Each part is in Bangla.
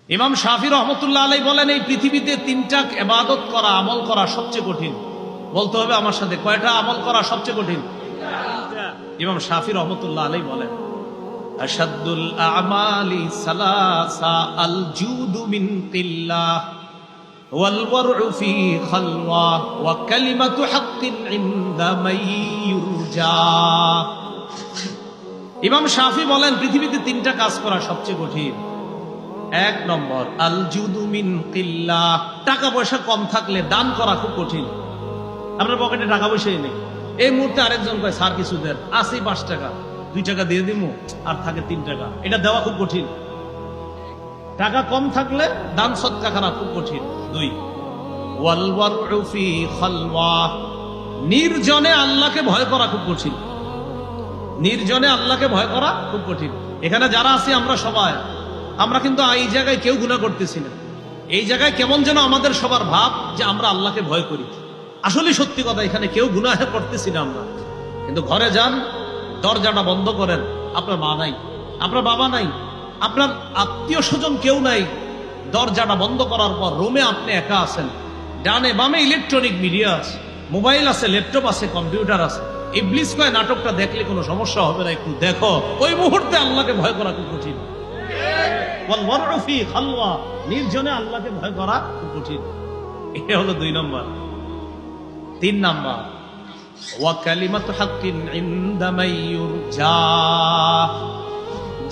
ইমাম শাফি রহমতুল্লাহ আলাইহি বলেন, এই পৃথিবীতে তিনটা ইবাদত করা, আমল করা সবচেয়ে কঠিন। বলতে হবে আমার সাথে, কয়টা আমল করা সবচেয়ে কঠিন? ইমাম শাফি রহমতুল্লাহ আলাইহি বলেন, আশাদ্দুল আমালি সালাসা আল জুদু মিন কিল্লাহ ওয়াল ওয়ারউ ফি খালওয়া ওয়া কালিমাতু হাক্কিন ইনদা মান ইউরজা। ইমাম শাফি বলেন, পৃথিবীতে তিনটা কাজ করা সবচেয়ে কঠিন। এক নম্বর, আল জুদু মিন কিল্লাহ, টাকা পয়সা কম থাকলে দান করা খুব কঠিন। আপনার পকেটে টাকা পয়সাই নেই, এই মুহূর্তে আরেকজন কয় স্যার কিছু দেন, আসি 5 টাকা, 2 টাকা দিয়ে দিমু, আর থাকে 3 টাকা, এটা দেওয়া খুব কঠিন। টাকা কম থাকলে দান সদকা করা খুব কঠিন। 2, ওয়াল ওয়ারউ ফি খালওয়া, নির্জনে আল্লাহকে ভয় করা খুব কঠিন। নির্জনে আল্লাহকে ভয় করা খুব কঠিন। এখানে যারা আছি আমরা সবাই, আমরা কিন্তু এই জায়গায় কেউ গুনাহ করতেছি না। এই জায়গায় কেমন যেন আমাদের সবার ভাব যে আমরা আল্লাহকে ভয় করি। আসলে সত্যি কথা, এখানে কেউ গুনাহ করতেছি না আমরা। কিন্তু ঘরে যান, দরজাটা বন্ধ করেন, আপনার মা নাই, আপনার বাবা নাই, আপনার আত্মীয় স্বজন কেউ নাই। দরজাটা বন্ধ করার পর রুমে আপনি একা আছেন, ডানে বামে ইলেকট্রনিক মিডিয়া আছে, মোবাইল আছে, ল্যাপটপ আছে, কম্পিউটার আছে। ইবলিস কয় নাটকটা দেখলে কোনো সমস্যা হবে না, একটু দেখো। ওই মুহূর্তে আল্লাহকে ভয় করা খুব কঠিন। নির্জনে আল্লাহকে ভয় করা খুব কঠিন। এটা হলো 2 নম্বর। 3 নম্বর, ওয়া কালিমাতু হাক্কিন ইনদা মান ইউরজা,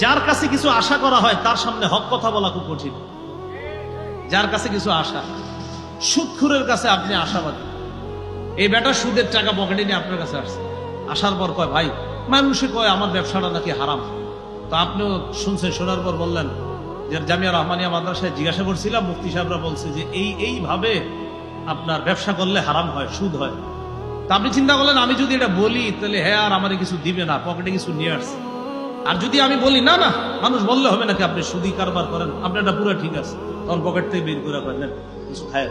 যার কাছে কিছু আশা করা হয় তার সামনে হক কথা বলা খুব কঠিন। যার কাছে কিছু আশা, সুদখোরের কাছে আপনি আশাবাদী, এই বেটা সুদের টাকা পকেটে নিয়ে আপনার কাছে আসছে, আসার পর কয় ভাই, মানুষে কয় আমার ব্যবসাটা নাকি হারাম। তো আপনিও শুনছেন, শোনার পর বললেন যে জামিয়া রহমানিয়া মাদ্রাসায় জিজ্ঞাসা করছিলাম, মুফতি সাহেবরা বলছে যে এইভাবে আপনার ব্যবসা করলে হারাম হয়, সুদ হয়। তা আপনি চিন্তা করলেন, আমি যদি এটা বলি তাহলে হ্যাঁ আর আমারে কিছু দিবে না, পকেটে কিছু নিয়ে আসছে। আর যদি আমি বলি না না, মানুষ বললে হবে নাকি আপনি সুদি কারবার করেন, আপনার এটা পুরো ঠিক আছে, তখন পকেট থেকে বের করে করেন কিছু খায়।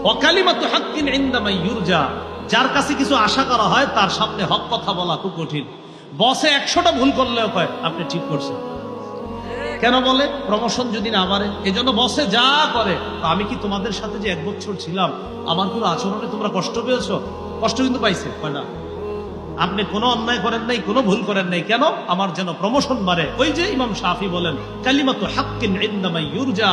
ওয়া কালিমাতু হাক্কিন ইনদা মান ইউরজা, যার কাছে কিছু আশা করা হয় তার সামনে হক কথা বলা খুব কঠিন। বসে 100টা ভুল করলেও কয় আপনি ঠিক করছেন। কেন বলে? প্রমোশন যদি না বাড়ে। এজন্য বসে যা করে, আমি কি তোমাদের সাথে যে 1 বছর ছিলাম, আমার কোনো আচরণে তোমরা কষ্ট পেয়েছো? কষ্ট কিন্তু পাইছে, কয় না। আপনি কোনো অন্যায় করেন নাই, কোনো ভুল করেন নাই, কেন? আমার যেন প্রমোশন বাড়ে। ওই যে ইমাম শাফি বলেন, কালিমাতু হাক্কিন ইনদা মান ইউরজা,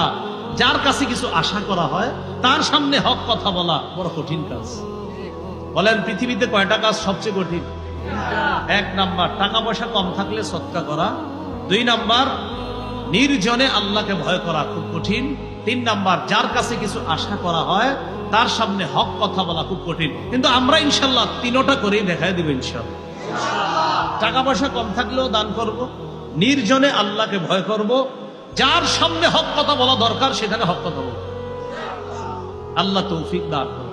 যার কাছে কিছু আশা করা হয় তার সামনে হক কথা বলা বড় কঠিন কাজ। বলেন পৃথিবীতে কয়টা কাজ সবচেয়ে কঠিন? 1 নাম্বার, টাকা পয়সা কম থাকলে সদকা করা। 2 নাম্বার, নির্জনে আল্লাহকে ভয় করা খুব কঠিন। 3 নাম্বার, যার কাছে কিছু আশা করা হয় তার সামনে হক কথা বলা খুব কঠিন। কিন্তু আমরা ইনশাল্লাহ 3টা করেই দেখাই দিব ইনশাল্লাহ। টাকা পয়সা কম থাকলেও দান করব, নির্জনে আল্লাহকে ভয় করব, যার সামনে হক কথা বলা দরকার সেখানে হক কথা বলব। আল্লাহ তৌফিক দান করুন।